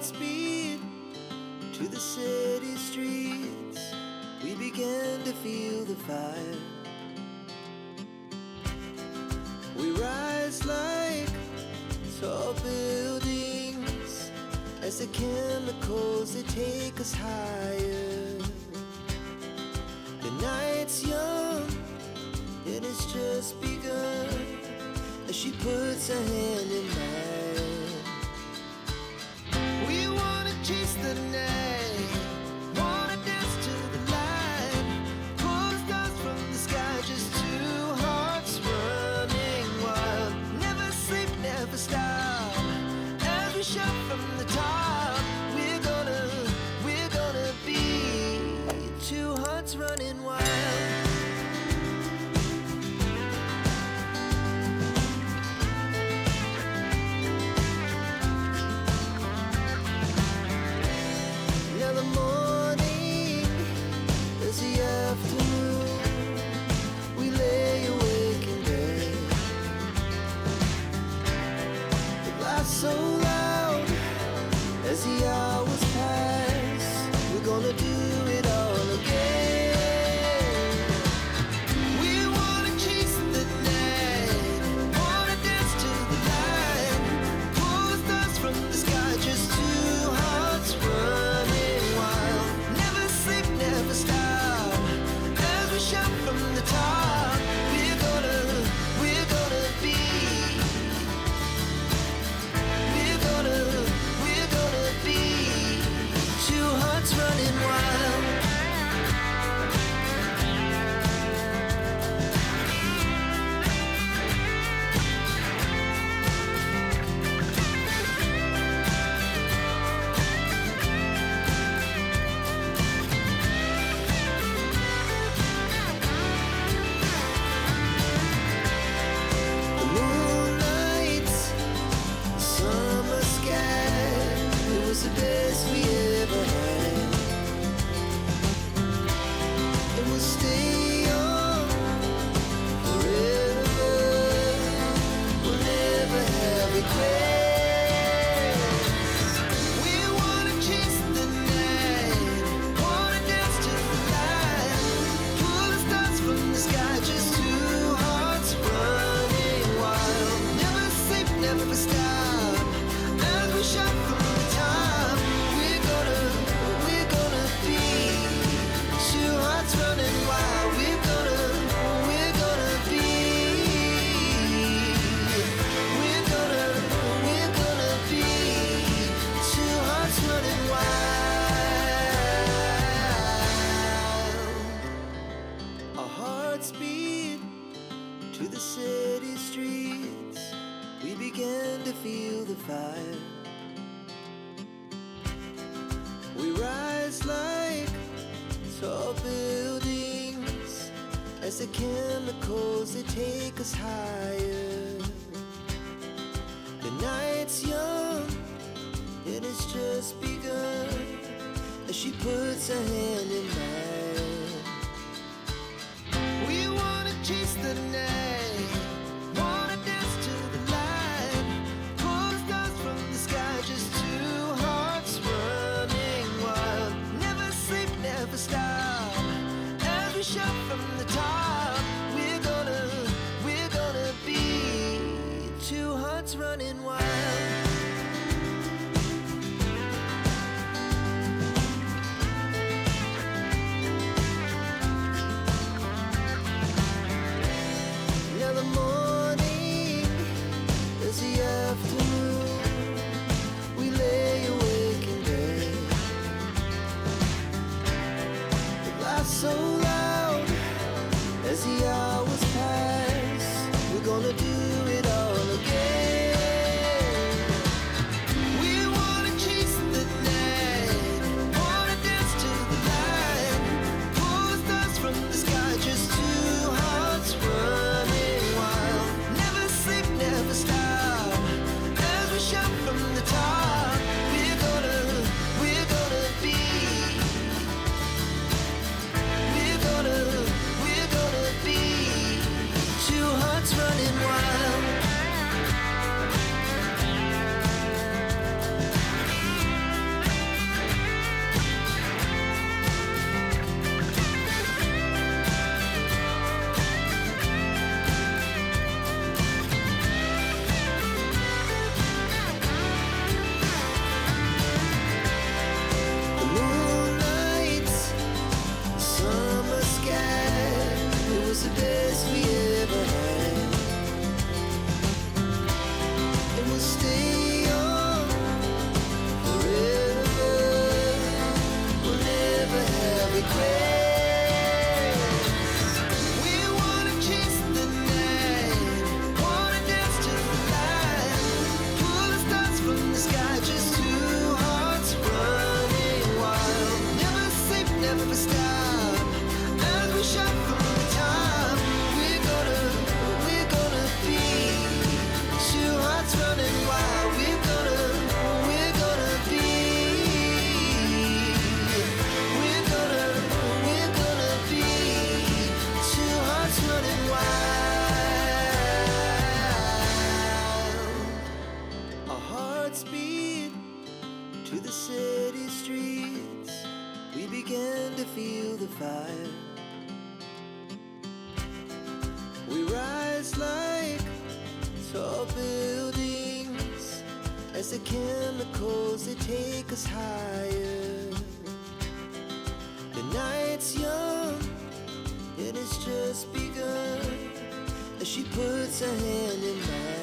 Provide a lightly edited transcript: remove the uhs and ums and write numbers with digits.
hearts beat to the city streets. We began to feel the fire. We rise like tall buildings as the chemicals they take us higher. The night's young and it's just begun as she puts her hand in mine. We wanna chase the night, wanna dance to the light, pull the stars from the sky, just two hearts running wild. Never sleep, never stop, as we shout from the top. We're gonna be two hearts running wild. Now the morning is the afternoon. We lay awake in bed. The laughs so loud as the hours pass. We're gonna do it all again. We wanna chase the night, wanna dance to the light, pull the stars from the sky, just two hearts running wild. Never sleep, never stop, as we shout from the top. We're gonna be, we're gonna be two hearts running wild. The moonlight, summer sky, it was the best we ever had. And we'll stay young forever. We'll never have regrets. We wanna chase the night, wanna dance to the light, pull the stars from the sky, just two hearts running wild. Never sleep, never stop, as we shout from the top. We're gonna be two hearts running wild. We're gonna be, we're gonna be two hearts running wild. Our hearts beat to the city streets. We began to feel the fire. We rise like tall buildings as the chemicals they take us higher. The night's young and it's just begun as she puts her hand in mine. We wanna chase the night, wanna dance to the light, pull the stars from the sky, just two hearts running wild. Never sleep, never stop, as we shout from the top. We're gonna be two hearts running wild. to the city streets, we began to feel the fire. We rise like tall buildings as the chemicals they take us higher. The night's young, it has just begun as she puts her hand in mine.